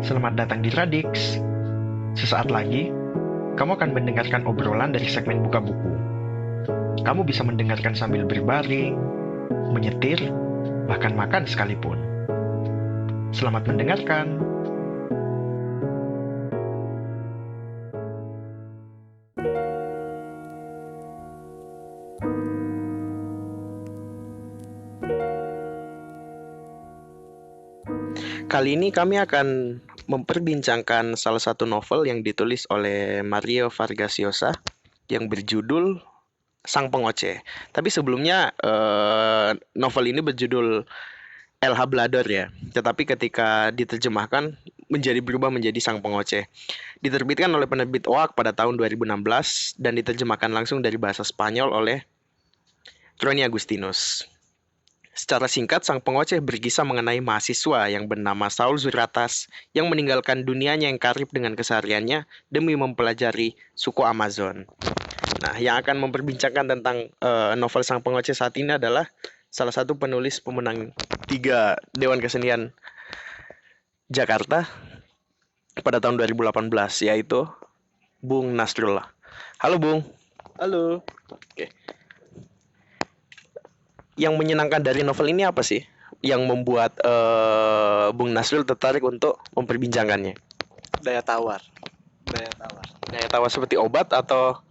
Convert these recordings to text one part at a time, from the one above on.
Selamat datang di Radix. Sesaat lagi, kamu akan mendengarkan obrolan dari segmen Buka Buku. Kamu bisa mendengarkan sambil berbaring, menyetir, bahkan makan sekalipun. Selamat mendengarkan. Kali ini kami akan memperbincangkan salah satu novel yang ditulis oleh Mario Vargas Llosa yang berjudul Sang Pengoceh. Tapi sebelumnya novel ini berjudul El Hablador ya. Tetapi ketika diterjemahkan berubah menjadi Sang Pengoceh. Diterbitkan oleh penerbit OAK pada tahun 2016 dan diterjemahkan langsung dari bahasa Spanyol oleh Troni Agustinus. Secara singkat, Sang Pengoceh berkisah mengenai mahasiswa yang bernama Saul Zuratas yang meninggalkan dunianya yang karib dengan kesehariannya demi mempelajari suku Amazon. Nah, yang akan memperbincangkan tentang novel Sang Pengoceh saat ini adalah salah satu penulis pemenang 3 Dewan Kesenian Jakarta pada tahun 2018, yaitu Bung Nasrullah. Halo Bung. Halo. Oke. Yang menyenangkan dari novel ini apa sih? Yang membuat Bung Nasrul tertarik untuk memperbincangkannya? Daya tawar. Daya tawar. Daya tawar seperti obat atau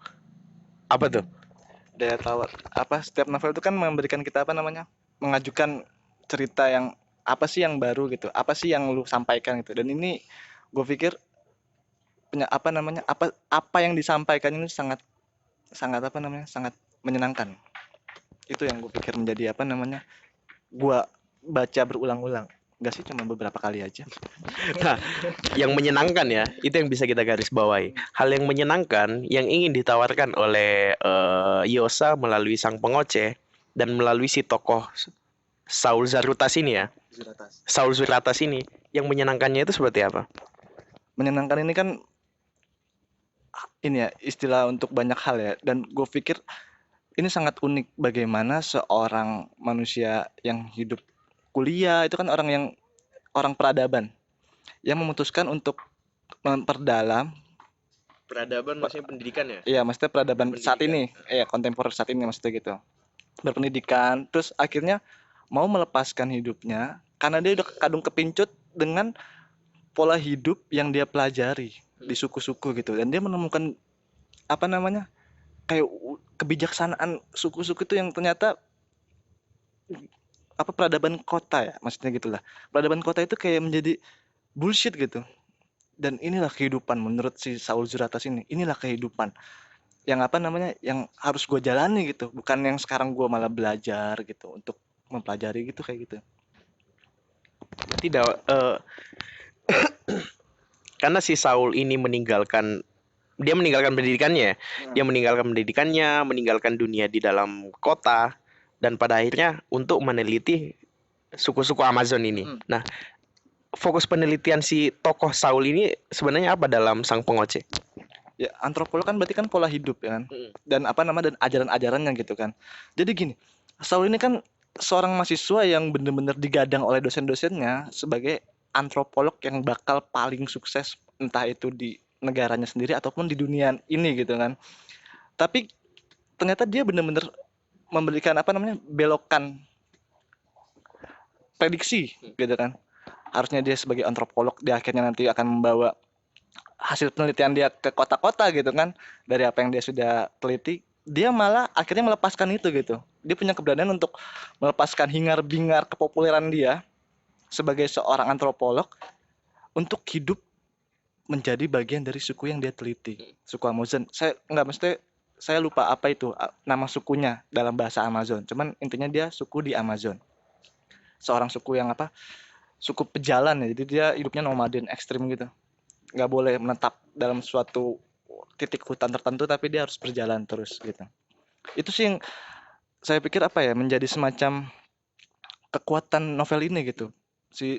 apa tuh? Daya tawar. Setiap novel itu kan memberikan kita mengajukan cerita yang apa sih yang baru gitu. Apa sih yang lu sampaikan gitu. Dan ini gue pikir apa yang disampaikan ini sangat sangat sangat menyenangkan. Itu yang gue pikir menjadi gue baca berulang-ulang. Enggak sih, cuma beberapa kali aja. Nah, yang menyenangkan ya, itu yang bisa kita garis bawahi. Hal yang menyenangkan yang ingin ditawarkan oleh Yosa melalui Sang Pengoceh dan melalui si tokoh Saul Zarutas ini ya. Saul Zuratas ini, yang menyenangkannya itu seperti apa? Menyenangkan ini kan ini ya istilah untuk banyak hal ya, dan gue pikir ini sangat unik bagaimana seorang manusia yang hidup kuliah itu kan orang peradaban yang memutuskan untuk memperdalam. Peradaban maksudnya pendidikan ya? Iya, maksudnya peradaban saat ini, iya, kontemporer saat ini maksudnya gitu. Berpendidikan, terus akhirnya mau melepaskan hidupnya karena dia udah kadung kepincut dengan pola hidup yang dia pelajari di suku-suku gitu, dan dia menemukan apa namanya kayak kebijaksanaan suku-suku itu yang ternyata peradaban kota ya, maksudnya gitulah. Peradaban kota itu kayak menjadi bullshit gitu. Dan inilah kehidupan menurut si Saul Zuratas ini. Inilah kehidupan yang yang harus gue jalani gitu, bukan yang sekarang gue malah belajar gitu untuk mempelajari gitu kayak gitu. Tidak, karena si Saul ini meninggalkan pendidikannya, dia meninggalkan dunia di dalam kota dan pada akhirnya untuk meneliti suku-suku Amazon ini. Nah, fokus penelitian si tokoh Saul ini sebenarnya apa dalam Sang Pengoceh? Ya, antropolog kan berarti kan pola hidup ya kan, dan dan ajaran-ajarannya gitu kan. Jadi gini, Saul ini kan seorang mahasiswa yang benar-benar digadang oleh dosen-dosennya sebagai antropolog yang bakal paling sukses, entah itu di negaranya sendiri ataupun di dunia ini gitu kan. Tapi ternyata dia benar-benar memberikan belokan prediksi gitu kan. Harusnya dia sebagai antropolog dia akhirnya nanti akan membawa hasil penelitian dia ke kota-kota gitu kan, dari apa yang dia sudah teliti, dia malah akhirnya melepaskan itu gitu. Dia punya keberanian untuk melepaskan hingar-bingar kepopuleran dia sebagai seorang antropolog untuk hidup menjadi bagian dari suku yang dia teliti, suku Amazon. Saya nggak mesti, saya lupa apa itu nama sukunya dalam bahasa Amazon, cuman intinya dia suku di Amazon, seorang suku yang suku pejalan ya, jadi dia hidupnya nomaden ekstrim gitu, nggak boleh menetap dalam suatu titik hutan tertentu, tapi dia harus berjalan terus gitu. Itu sih yang saya pikir menjadi semacam kekuatan novel ini gitu. Si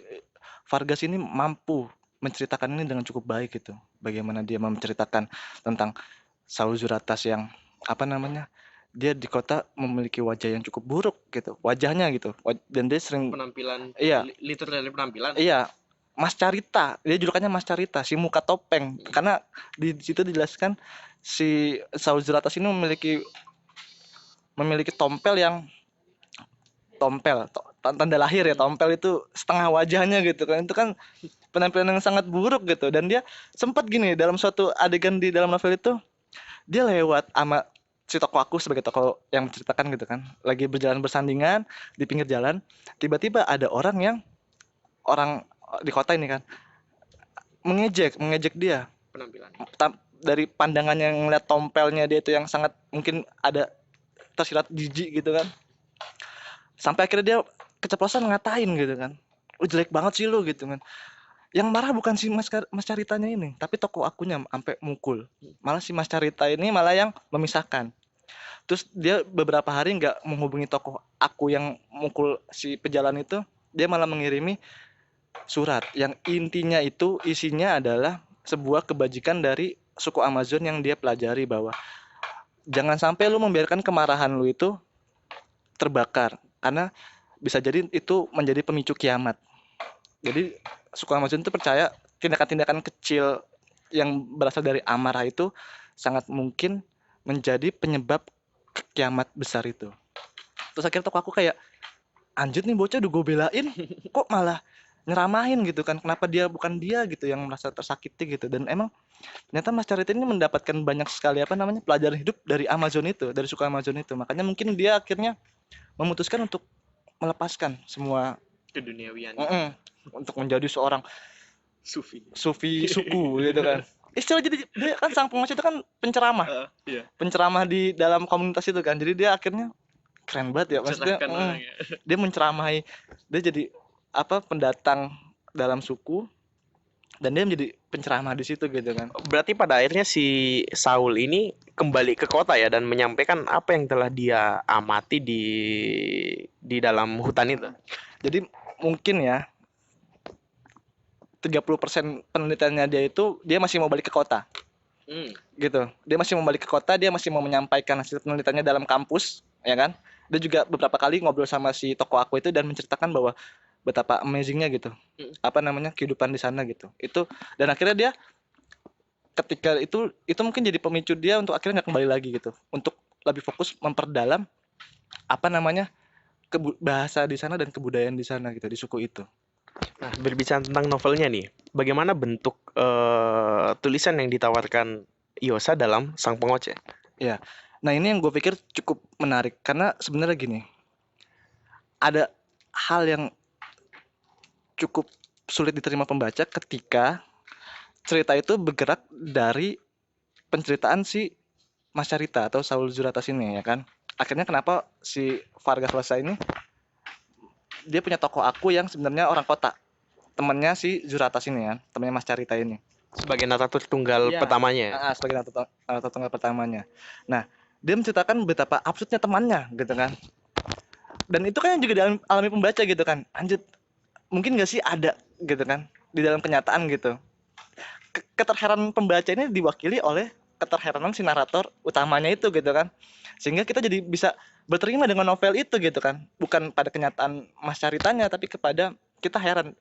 Vargas ini mampu menceritakan ini dengan cukup baik gitu. Bagaimana dia menceritakan tentang Saul Zuratas yang dia di kota memiliki wajah yang cukup buruk gitu, wajahnya gitu, dan dia sering Penampilan, iya literally penampilan. iya Mas Carita, dia julukannya Mas Carita, si muka topeng. Karena di situ dijelaskan si Saul Zeratas ini memiliki tompel yang tanda lahir ya, tompel itu setengah wajahnya gitu kan. Itu kan penampilan yang sangat buruk gitu, dan dia sempat gini dalam suatu adegan di dalam novel itu, dia lewat sama si tokoh aku sebagai tokoh yang menceritakan gitu kan, lagi berjalan bersandingan di pinggir jalan, tiba-tiba ada orang di kota ini kan mengejek mengejek dia. Penampilan. Dari pandangannya ngeliat tompelnya dia itu yang sangat mungkin ada tersirat jijik gitu kan, sampai akhirnya dia keceplosan ngatain gitu kan, jelek banget sih lu gitu kan. Yang marah bukan si Mas Caritanya ini, tapi toko akunya sampai mukul. Malah si Mas Carita ini malah yang memisahkan. Terus dia beberapa hari nggak menghubungi toko aku yang mukul si pejalan itu, dia malah mengirimi surat yang intinya itu isinya adalah sebuah kebajikan dari suku Amazon yang dia pelajari, bahwa jangan sampai lu membiarkan kemarahan lu itu terbakar, karena bisa jadi itu menjadi pemicu kiamat. Jadi suku Amazon itu percaya tindakan-tindakan kecil yang berasal dari amarah itu sangat mungkin menjadi penyebab kiamat besar itu. Terus akhirnya toko aku kayak, anjir nih bocah udah gue belain, kok malah nyeramahin gitu kan, kenapa dia bukan dia gitu yang merasa tersakiti gitu. Dan emang ternyata Mas Charity ini mendapatkan banyak sekali apa namanya pelajaran hidup dari Amazon itu, dari suku Amazon itu. Makanya mungkin dia akhirnya memutuskan untuk melepaskan semua Keduniawian. untuk menjadi seorang Sufi. sufi suku gitu kan. Istilah jadi dia kan sang penguasa itu kan penceramah. Iya. Penceramah di dalam komunitas itu kan. Jadi dia akhirnya keren banget ya maksudnya. Mencerahkan orang ya. Dia menceramahi, dia jadi apa pendatang dalam suku, dan dia menjadi penceramah di situ gitu kan. Berarti pada akhirnya si Saul ini kembali ke kota ya dan menyampaikan apa yang telah dia amati di dalam hutan itu. Jadi mungkin ya 30% penelitiannya dia itu dia masih mau balik ke kota. Gitu. Dia masih mau balik ke kota, dia masih mau menyampaikan hasil penelitiannya dalam kampus, ya kan? Dia juga beberapa kali ngobrol sama si tokoh aku itu dan menceritakan bahwa betapa amazingnya gitu. Apa namanya? Kehidupan di sana gitu. Itu, dan akhirnya dia ketika itu mungkin jadi pemicu dia untuk akhirnya nggak kembali lagi gitu. Untuk lebih fokus memperdalam apa namanya? Bahasa di sana dan kebudayaan di sana gitu, di suku itu. Nah, berbicara tentang novelnya nih, bagaimana bentuk tulisan yang ditawarkan Iosa dalam Sang Pengoce? Ya. Nah, ini yang gue pikir cukup menarik karena sebenarnya gini, ada hal yang cukup sulit diterima pembaca ketika cerita itu bergerak dari penceritaan si Mas Carita atau Saul Zuratas ini, ya kan. Akhirnya kenapa si Vargas Llosa ini dia punya tokoh aku yang sebenarnya orang kota, temannya si Zuratas ini kan, temannya Mas Carita ini. Sebagai narator tunggal Iya. pertamanya ya? Sebagai narator tunggal pertamanya. Nah, dia menceritakan betapa absurdnya temannya gitu kan. Dan itu kan yang juga dialami pembaca gitu kan. Anjir, mungkin gak sih ada gitu kan di dalam kenyataan gitu. Keterheranan pembaca ini diwakili oleh keterheranan si narator utamanya itu gitu kan, sehingga kita jadi bisa berterima dengan novel itu gitu kan, bukan pada kenyataan Mas Caritanya tapi kepada kita heran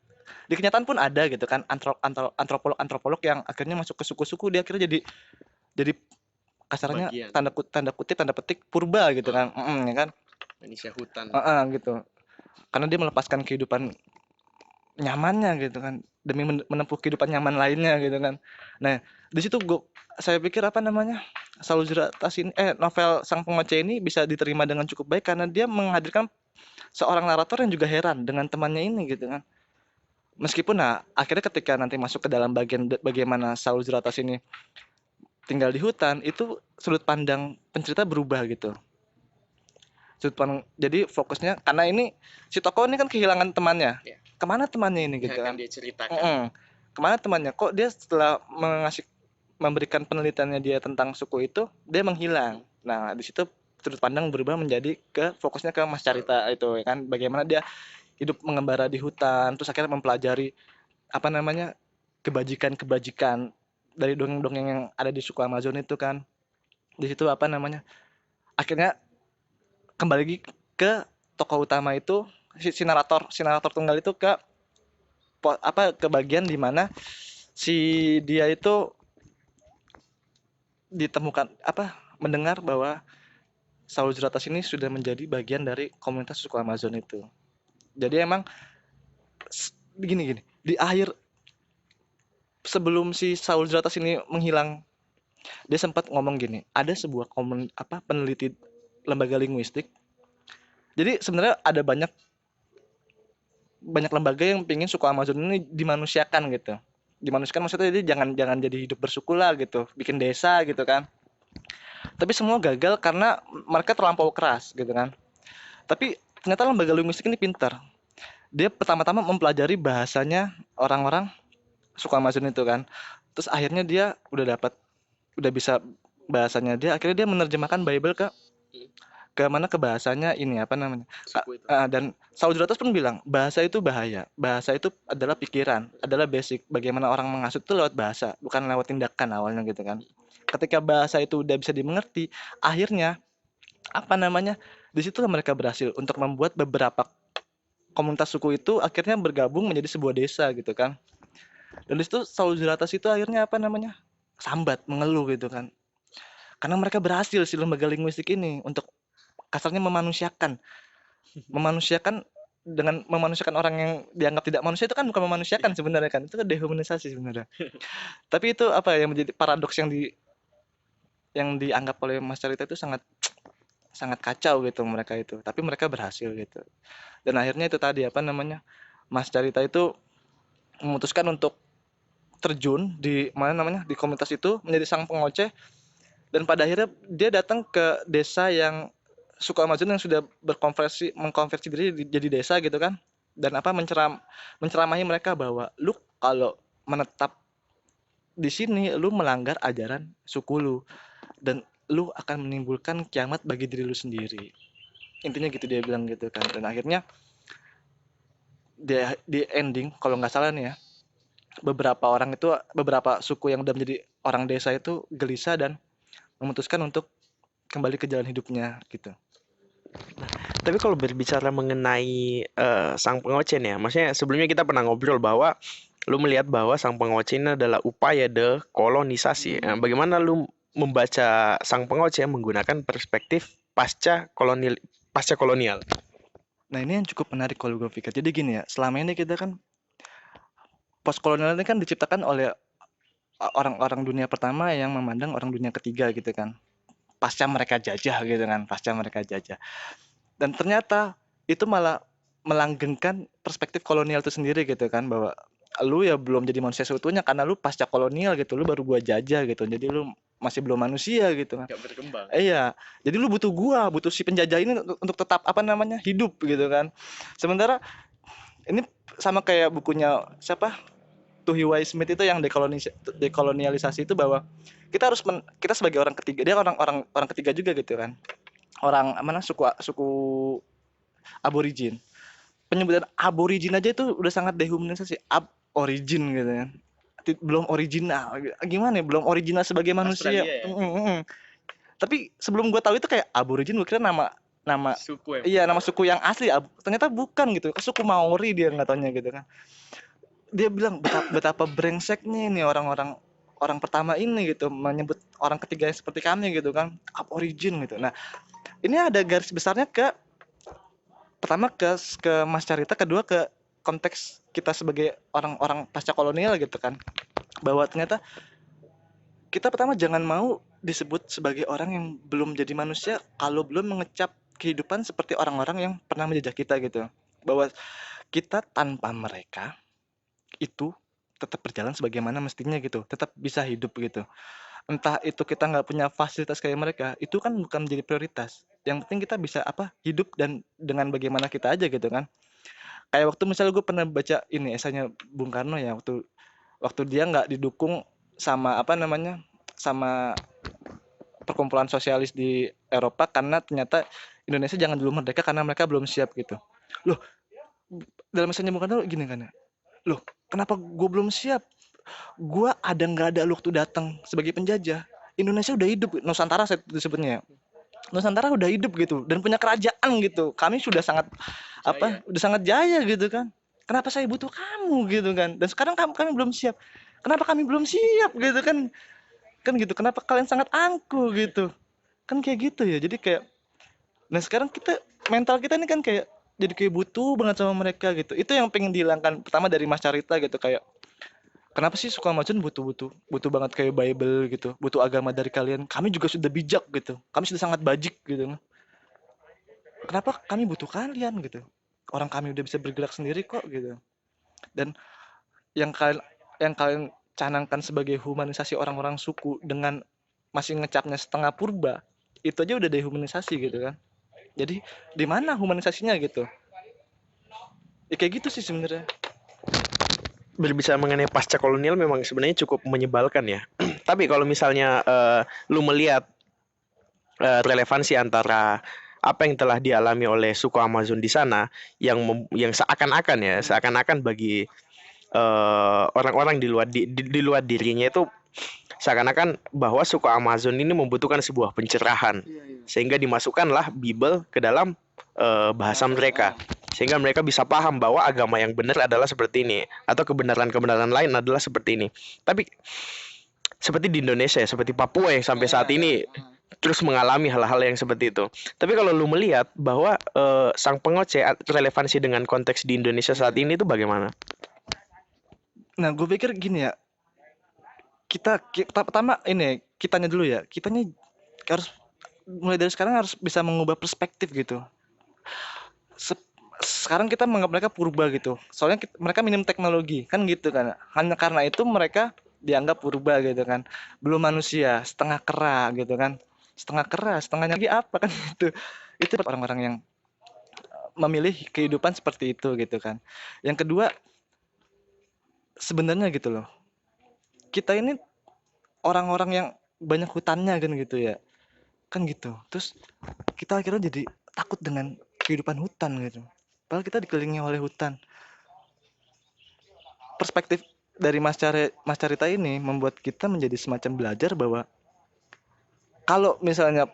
di kenyataan pun ada gitu kan, antropolog yang akhirnya masuk ke suku-suku, dia akhirnya jadi kasarnya Bagian. tanda kutip tanda petik purba gitu kan, ya kan, Manusia hutan. gitu, karena dia melepaskan kehidupan nyamannya gitu kan demi menempuh kehidupan nyaman lainnya gitu kan. Nah, di situ saya pikir apa namanya? Saul Zuratas ini novel Sang Pengoce ini bisa diterima dengan cukup baik karena dia menghadirkan seorang narator yang juga heran dengan temannya ini gitu kan. Meskipun akhirnya ketika nanti masuk ke dalam bagian bagaimana Saul Zuratas ini tinggal di hutan, itu sudut pandang pencerita berubah gitu. Jadi fokusnya karena ini si tokoh ini kan kehilangan temannya. Yeah. Kemana temannya ini gitu kan? Dia ceritakan. Kemana temannya? Kok dia setelah memberikan penelitiannya dia tentang suku itu, dia menghilang. Nah, di situ sudut pandang berubah menjadi fokusnya ke Mas Carita itu ya kan, bagaimana dia hidup mengembara di hutan, terus akhirnya mempelajari apa namanya kebajikan dari dongeng-dongeng yang ada di suku Amazon itu kan. Di situ apa namanya? Akhirnya kembali lagi ke tokoh utama itu si narator tunggal itu ke ke bagian di mana si dia itu ditemukan mendengar bahwa Saul Zuratas ini sudah menjadi bagian dari komunitas suku Amazon itu. Jadi emang gini, di akhir sebelum si Saul Zuratas ini menghilang, dia sempat ngomong gini, ada sebuah peneliti lembaga linguistik. Jadi sebenarnya ada banyak lembaga yang pingin suku Amazon ini dimanusiakan gitu. Dimanusiakan maksudnya jadi jangan jadi hidup bersuku lah gitu, bikin desa gitu kan. Tapi semua gagal karena mereka terlampau keras gitu kan. Tapi ternyata lembaga linguistik ini pintar. Dia pertama-tama mempelajari bahasanya orang-orang suku Amazon itu kan. Terus akhirnya dia udah bisa bahasanya dia, akhirnya dia menerjemahkan Bible ke mana, ke bahasanya ini apa namanya. Dan Saul Zuratas pun bilang bahasa itu bahaya. Bahasa itu adalah pikiran, adalah basic. Bagaimana orang menghasut itu lewat bahasa, bukan lewat tindakan awalnya gitu kan. Ketika bahasa itu udah bisa dimengerti, akhirnya apa namanya, di situ mereka berhasil untuk membuat beberapa komunitas suku itu akhirnya bergabung menjadi sebuah desa gitu kan. Dan di situ Saul Zuratas itu akhirnya apa namanya, sambat, mengeluh gitu kan. Karena mereka berhasil si lembaga linguistik ini untuk kasarnya memanusiakan dengan memanusiakan orang yang dianggap tidak manusia itu kan bukan memanusiakan sebenarnya kan, itu kan dehumanisasi sebenarnya. Tapi itu apa yang menjadi paradoks yang dianggap oleh Mas Carita itu sangat sangat kacau gitu mereka itu, tapi mereka berhasil gitu. Dan akhirnya itu tadi apa namanya, Mas Carita itu memutuskan untuk terjun di mana namanya, di komunitas itu menjadi sang pengoceh, dan pada akhirnya dia datang ke desa yang suku Amazon yang sudah mengkonversi diri jadi desa gitu kan, dan menceramahi mereka bahwa lu kalau menetap di sini lu melanggar ajaran suku lu dan lu akan menimbulkan kiamat bagi diri lu sendiri, intinya gitu dia bilang gitu kan. Dan akhirnya dia di ending kalau nggak salah nih ya, beberapa suku yang udah menjadi orang desa itu gelisah dan memutuskan untuk kembali ke jalan hidupnya gitu. Tapi kalau berbicara mengenai sang pengoceh nih ya, maksudnya sebelumnya kita pernah ngobrol bahwa lu melihat bahwa sang pengoceh ini adalah upaya dekolonisasi. Bagaimana lu membaca sang pengoceh menggunakan perspektif pasca kolonial? Nah ini yang cukup menarik kalau gue pikir. Jadi gini ya, selama ini kita kan post kolonial ini kan diciptakan oleh orang-orang dunia pertama yang memandang orang dunia ketiga gitu kan. Pasca mereka jajah gitu kan, Dan ternyata itu malah melanggengkan perspektif kolonial itu sendiri gitu kan, bahwa lu ya belum jadi manusia seutuhnya karena lu pasca kolonial gitu, lu baru gua jajah gitu. Jadi lu masih belum manusia gitu kan. Gak berkembang. Iya. Jadi lu butuh si penjajah ini untuk tetap apa namanya, hidup gitu kan. Sementara ini sama kayak bukunya siapa? Tuhiwai Smith itu yang dekolonialisasi itu, bahwa kita sebagai orang ketiga, dia orang ketiga juga gitu kan. Orang mana, suku aborigin. Penyebutan aborigin aja itu udah sangat dehumanisasi. Origin gitu kan. Belum original. Gimana ya? Belum original sebagai manusia. Australia ya? Tapi sebelum gue tahu itu kayak aborigin, gue kira nama Suku ya? iya, nama suku yang asli. Ternyata bukan gitu. Suku Maori dia nggak taunya gitu kan. Dia bilang betapa brengseknya nih orang pertama ini gitu menyebut orang ketiga seperti kami gitu kan, aborigin gitu. Nah, ini ada garis besarnya pertama ke Mas Carita, kedua ke konteks kita sebagai orang-orang pasca kolonial gitu kan. Bahwa ternyata kita pertama jangan mau disebut sebagai orang yang belum jadi manusia kalau belum mengecap kehidupan seperti orang-orang yang pernah menjajah kita gitu. Bahwa kita tanpa mereka itu tetap berjalan sebagaimana mestinya gitu, tetap bisa hidup gitu. Entah itu kita nggak punya fasilitas kayak mereka, itu kan bukan menjadi prioritas. Yang penting kita bisa hidup dan dengan bagaimana kita aja gitu kan. Kayak waktu misalnya gue pernah baca ini esainya Bung Karno ya, waktu dia nggak didukung sama sama perkumpulan sosialis di Eropa karena ternyata Indonesia jangan dulu merdeka karena mereka belum siap gitu. Loh, dalam esainya Bung Karno gini kan ya, loh kenapa gue belum siap? Gue nggak ada waktu datang sebagai penjajah. Indonesia udah hidup, Nusantara saya disebutnya. Nusantara udah hidup gitu dan punya kerajaan gitu. Kami sudah sangat udah sangat jaya gitu kan. Kenapa saya butuh kamu gitu kan? Dan sekarang kami belum siap. Kenapa kami belum siap gitu kan? Kan gitu. Kenapa kalian sangat angkuh gitu? Kan kayak gitu ya. Jadi kayak nah sekarang mental kita ini kan kayak jadi kayak butuh banget sama mereka gitu. Itu yang pengen dihilangkan pertama dari Mas Carita gitu kayak kenapa sih suka macam butuh banget kayak Bible gitu, butuh agama dari kalian. Kami juga sudah bijak gitu. Kami sudah sangat bajik gitu. Kenapa kami butuh kalian gitu? Orang kami udah bisa bergerak sendiri kok gitu. Dan yang kalian yang kalian canangkan sebagai humanisasi orang-orang suku dengan masih ngecapnya setengah purba, itu aja udah dehumanisasi gitu kan. Jadi di mana humanisasinya gitu? Ya kayak gitu sih sebenarnya. Berbicara mengenai pasca kolonial memang sebenarnya cukup menyebalkan ya. Tapi kalau misalnya lu melihat relevansi antara apa yang telah dialami oleh suku Amazon di sana yang seakan-akan ya, seakan-akan bagi orang-orang di luar dirinya itu seakan-akan bahwa suku Amazon ini membutuhkan sebuah pencerahan sehingga dimasukkanlah Bible ke dalam bahasa mereka sehingga mereka bisa paham bahwa agama yang benar adalah seperti ini atau kebenaran-kebenaran lain adalah seperti ini. Tapi seperti di Indonesia ya, seperti Papua yang sampai saat ini terus mengalami hal-hal yang seperti itu. Tapi kalau lu melihat bahwa sang pengoce relevansi dengan konteks di Indonesia saat ini itu bagaimana? Nah, gue pikir gini ya, kita pertama ini kitanya dulu ya, kitanya harus mulai dari sekarang harus bisa mengubah perspektif gitu. Sekarang kita menganggap mereka purba gitu, soalnya mereka minim teknologi kan gitu kan. Hanya karena itu mereka dianggap purba gitu kan, belum manusia, setengah kera gitu kan, setengah kera, setengahnya lagi apa kan gitu. Itu orang-orang yang memilih kehidupan seperti itu gitu kan. Yang kedua, sebenarnya gitu loh, kita ini orang-orang yang banyak hutannya kan gitu ya, kan gitu. Terus kita akhirnya jadi takut dengan kehidupan hutan gitu. Padahal kita dikelilingi oleh hutan. Perspektif dari Mas Carita ini membuat kita menjadi semacam belajar bahwa kalau misalnya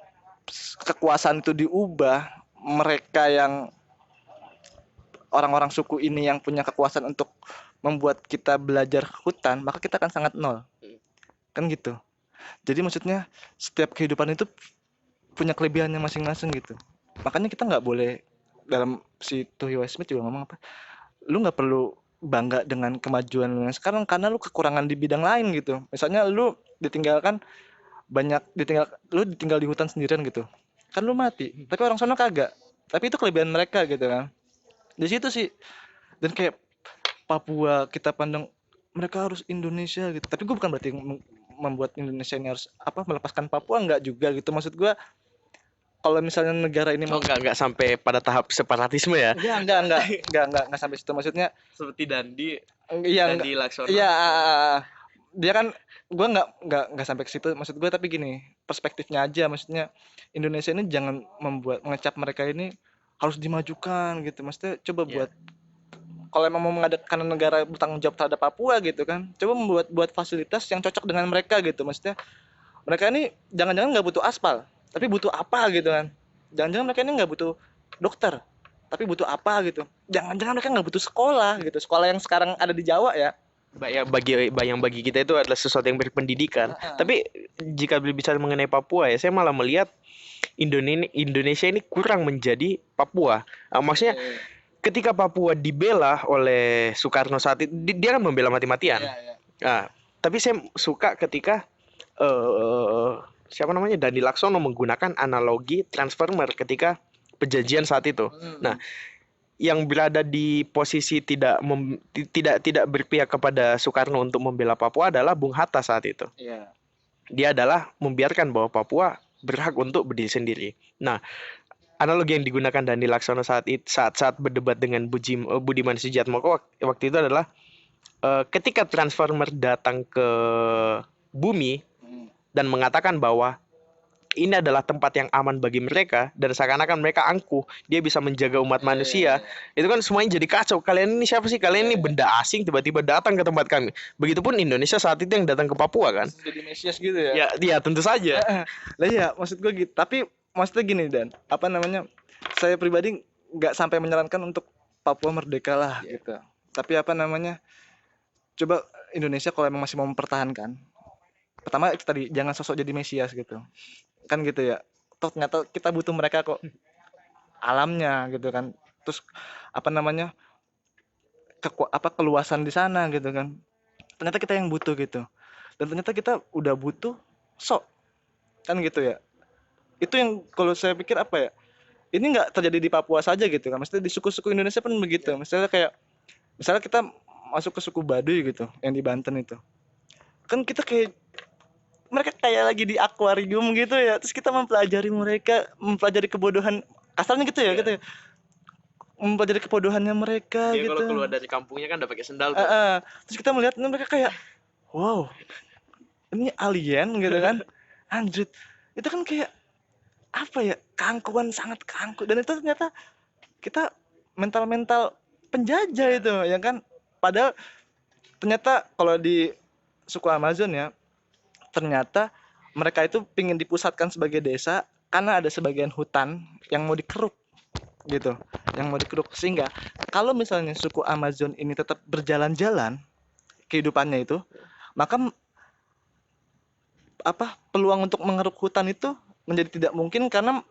kekuasaan itu diubah, mereka yang orang-orang suku ini yang punya kekuasaan untuk membuat kita belajar hutan, maka kita akan sangat nol. Kan gitu. Jadi maksudnya setiap kehidupan itu punya kelebihannya masing-masing gitu. Makanya kita nggak boleh dalam si Tuhiwa Smith juga ngomong apa? Lu nggak perlu bangga dengan kemajuan lu yang sekarang karena lu kekurangan di bidang lain gitu. Misalnya lu ditinggal di hutan sendirian gitu. Kan lu mati. Tapi orang sana kagak. Tapi itu kelebihan mereka gitu kan. Di situ sih. Dan kayak Papua kita pandang mereka harus Indonesia gitu. Tapi gue bukan berarti membuat Indonesia ini harus melepaskan Papua, enggak juga gitu. Maksud gue kalau misalnya negara ini Oh, nggak sampai pada tahap separatisme ya? enggak sampai situ. Maksudnya Seperti Dandi, iya Dandi Laksono. iya dia kan gue nggak sampai ke situ. Maksud gue tapi gini, perspektifnya aja. Maksudnya Indonesia ini jangan mengecap mereka ini harus dimajukan gitu. Maksudnya coba buat kalau emang mau mengadakan negara bertanggung jawab terhadap Papua gitu kan, coba buat fasilitas yang cocok dengan mereka gitu. Maksudnya mereka ini jangan-jangan nggak butuh aspal, tapi butuh apa gitu kan. Jangan-jangan mereka ini nggak butuh dokter, tapi butuh apa gitu. Jangan-jangan mereka nggak butuh sekolah gitu, sekolah yang sekarang ada di Jawa ya. Bagi kita itu adalah sesuatu yang berpendidikan. Tapi jika berbicara mengenai Papua ya, saya malah melihat Indonesia ini kurang menjadi Papua. Maksudnya ketika Papua dibela oleh Soekarno saat itu, dia kan membela mati-matian. Nah, tapi saya suka ketika siapa namanya Dandi Laksono menggunakan analogi transformer ketika perjanjian saat itu. Nah, yang berada di posisi tidak berpihak kepada Soekarno untuk membela Papua adalah Bung Hatta saat itu. Iya. Dia adalah membiarkan bahwa Papua berhak untuk berdiri sendiri. Nah, analogi yang digunakan Dandi Laksono saat berdebat dengan Budiman Sujatmoko waktu itu adalah ketika Transformer datang ke bumi dan mengatakan bahwa ini adalah tempat yang aman bagi mereka dan seakan-akan mereka angkuh, dia bisa menjaga umat manusia. Itu kan semuanya jadi kacau. Kalian ini siapa sih? Kalian ini benda asing tiba-tiba datang ke tempat kami. Begitupun Indonesia saat itu yang datang ke Papua kan. Jadi Mesias gitu ya. Ya tentu saja. Lah ya, maksud gue gitu. Tapi maksudnya gini Dan, apa namanya? Saya pribadi nggak sampai menyarankan untuk Papua merdeka lah gitu. Tapi apa namanya? Coba Indonesia kalau emang masih mau mempertahankan, pertama itu tadi jangan sosok jadi Mesias gitu. Kan gitu ya. Toh ternyata kita butuh mereka kok, alamnya gitu kan. Terus apa namanya? Keluasan di sana gitu kan. Ternyata kita yang butuh gitu. Dan ternyata kita udah butuh sok kan gitu ya. Itu yang kalau saya pikir apa ya? Ini nggak terjadi di Papua saja gitu kan. Maksudnya di suku-suku Indonesia pun begitu. Misalnya kita masuk ke suku Baduy gitu, yang di Banten itu. Kan kita kayak mereka kayak lagi di akuarium gitu ya. Terus kita mempelajari mereka, mempelajari kebodohan kasarnya gitu ya, gitu ya. Mempelajari kebodohannya mereka Dia kalau gitu. keluar dari kampungnya kan udah pakai sendal tuh. Terus kita melihat mereka kayak wow, ini alien gitu kan. Anjir. Itu kan kayak apa ya? Keangkuhan, sangat keangkuhan. Dan itu ternyata kita mental-mental penjajah itu ya kan. Padahal ternyata kalau di suku Amazon ya, ternyata mereka itu pingin dipusatkan sebagai desa karena ada sebagian hutan yang mau dikeruk gitu, yang mau dikeruk, sehingga kalau misalnya suku Amazon ini tetap berjalan-jalan kehidupannya itu, maka peluang untuk mengeruk hutan itu menjadi tidak mungkin karena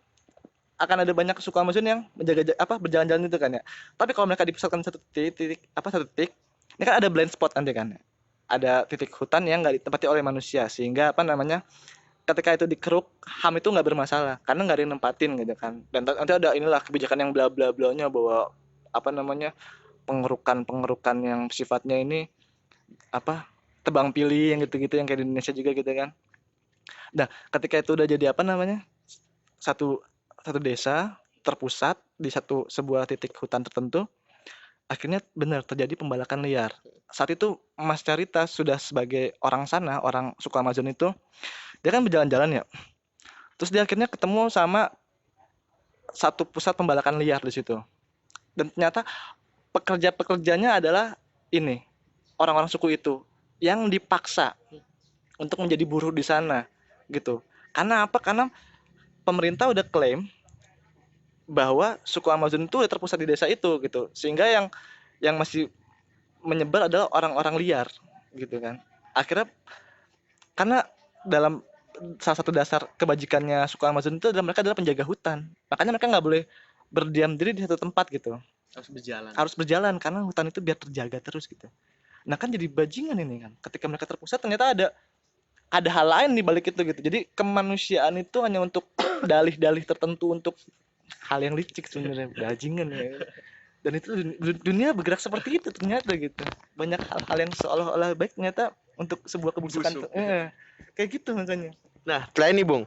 akan ada banyak suku Amazon yang menjaga berjalan-jalan itu kan ya. Tapi kalau mereka dipusatkan satu titik, ini kan ada blind spot nanti kan ya. Ada titik hutan yang nggak ditempati oleh manusia, sehingga ketika itu dikeruk, HAM itu nggak bermasalah karena nggak ada yang nempatin gitu kan. Dan nanti ada inilah kebijakan yang bla bla blanya bahwa pengerukan yang sifatnya ini tebang pilih yang gitu-gitu yang kayak di Indonesia juga gitu kan. Nah, ketika itu udah jadi satu satu desa terpusat di sebuah titik hutan tertentu, akhirnya benar terjadi pembalakan liar. Saat itu Mas Carita sudah sebagai orang sana, orang suku Amazon itu, dia kan berjalan-jalan ya. Terus dia akhirnya ketemu sama satu pusat pembalakan liar di situ. Dan ternyata pekerja-pekerjanya adalah ini, orang-orang suku itu yang dipaksa untuk menjadi buruh di sana gitu. Karena apa? Karena pemerintah udah klaim bahwa suku Amazon itu udah terpusat di desa itu gitu. Sehingga yang masih menyebar adalah orang-orang liar gitu kan. Akhirnya karena dalam salah satu dasar kebajikannya suku Amazon itu adalah mereka adalah penjaga hutan. Makanya mereka nggak boleh berdiam diri di satu tempat gitu. Harus berjalan. Harus berjalan karena hutan itu biar terjaga terus gitu. Nah kan jadi bajingan ini kan. Ketika mereka terpusat ternyata ada hal lain di balik itu gitu. Jadi kemanusiaan itu hanya untuk dalih-dalih tertentu, untuk hal yang licik sebenarnya, bajingan ya. Dan itu dunia bergerak seperti itu ternyata gitu. Banyak hal-hal yang seolah-olah baik ternyata untuk sebuah kebusukan. Busuk. Kayak gitu makanya. Nah, setelah ini Bung,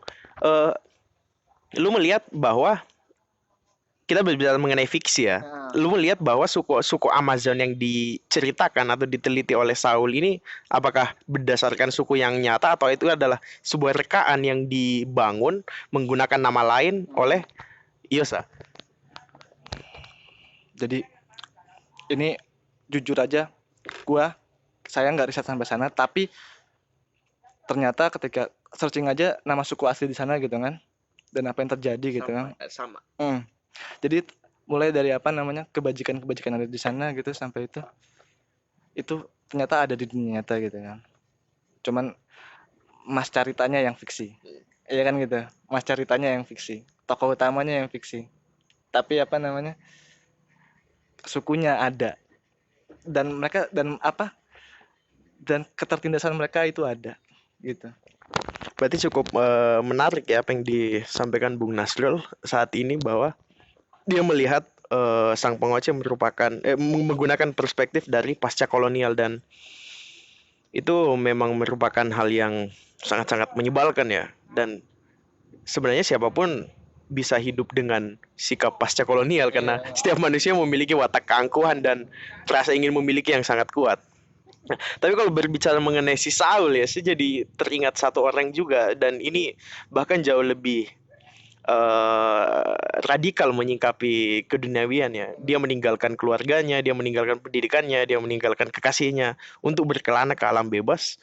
lu melihat bahwa kita berbicara mengenai fiksi ya. Lu melihat bahwa suku Amazon yang diceritakan atau diteliti oleh Saul ini apakah berdasarkan suku yang nyata atau itu adalah sebuah rekaan yang dibangun menggunakan nama lain oleh Yosa? Jadi ini jujur aja, saya nggak riset sampai sana, tapi ternyata ketika searching aja nama suku asli di sana gitu kan, dan apa yang terjadi gitu kan. Sama. Jadi mulai dari kebajikan-kebajikan ada di sana gitu sampai itu ternyata ada di dunia nyata gitu kan. Cuman mas ceritanya yang fiksi, iya kan gitu. Mas ceritanya yang fiksi, tokoh utamanya yang fiksi. Tapi sukunya ada, dan dan ketertindasan mereka itu ada gitu. Berarti cukup menarik ya apa yang disampaikan Bung Nasrul saat ini, bahwa dia melihat sang pengoce menggunakan perspektif dari pasca kolonial, dan itu memang merupakan hal yang sangat-sangat menyebalkan ya. Dan sebenarnya siapapun bisa hidup dengan sikap pasca kolonial karena setiap manusia memiliki watak keangkuhan dan rasa ingin memiliki yang sangat kuat. Tapi kalau berbicara mengenai si Saul ya, saya jadi teringat satu orang juga, dan ini bahkan jauh lebih radikal menyingkapi keduniawian ya. Dia meninggalkan keluarganya, dia meninggalkan pendidikannya, dia meninggalkan kekasihnya untuk berkelana ke alam bebas.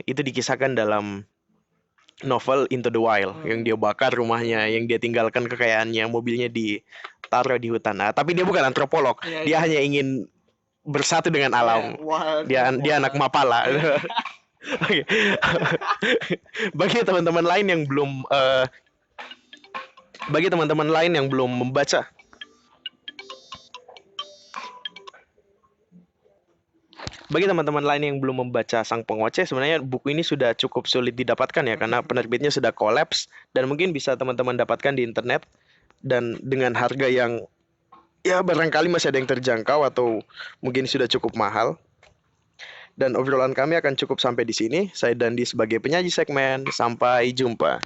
Itu dikisahkan dalam novel Into the Wild, yang dia bakar rumahnya, yang dia tinggalkan kekayaannya, mobilnya ditaruh di hutan. Nah, tapi dia bukan antropolog, dia hanya ingin bersatu dengan alam. Waduh, Dia anak Mapala. Oke. Bagi teman-teman lain yang belum bagi teman-teman lain yang belum membaca Bagi teman-teman lain yang belum membaca Sang Pengoceh, sebenarnya buku ini sudah cukup sulit didapatkan ya, karena penerbitnya sudah kolaps dan mungkin bisa teman-teman dapatkan di internet dan dengan harga yang ya barangkali masih ada yang terjangkau atau mungkin sudah cukup mahal. Dan obrolan kami akan cukup sampai di sini. Saya Dandi sebagai penyaji segmen. Sampai jumpa.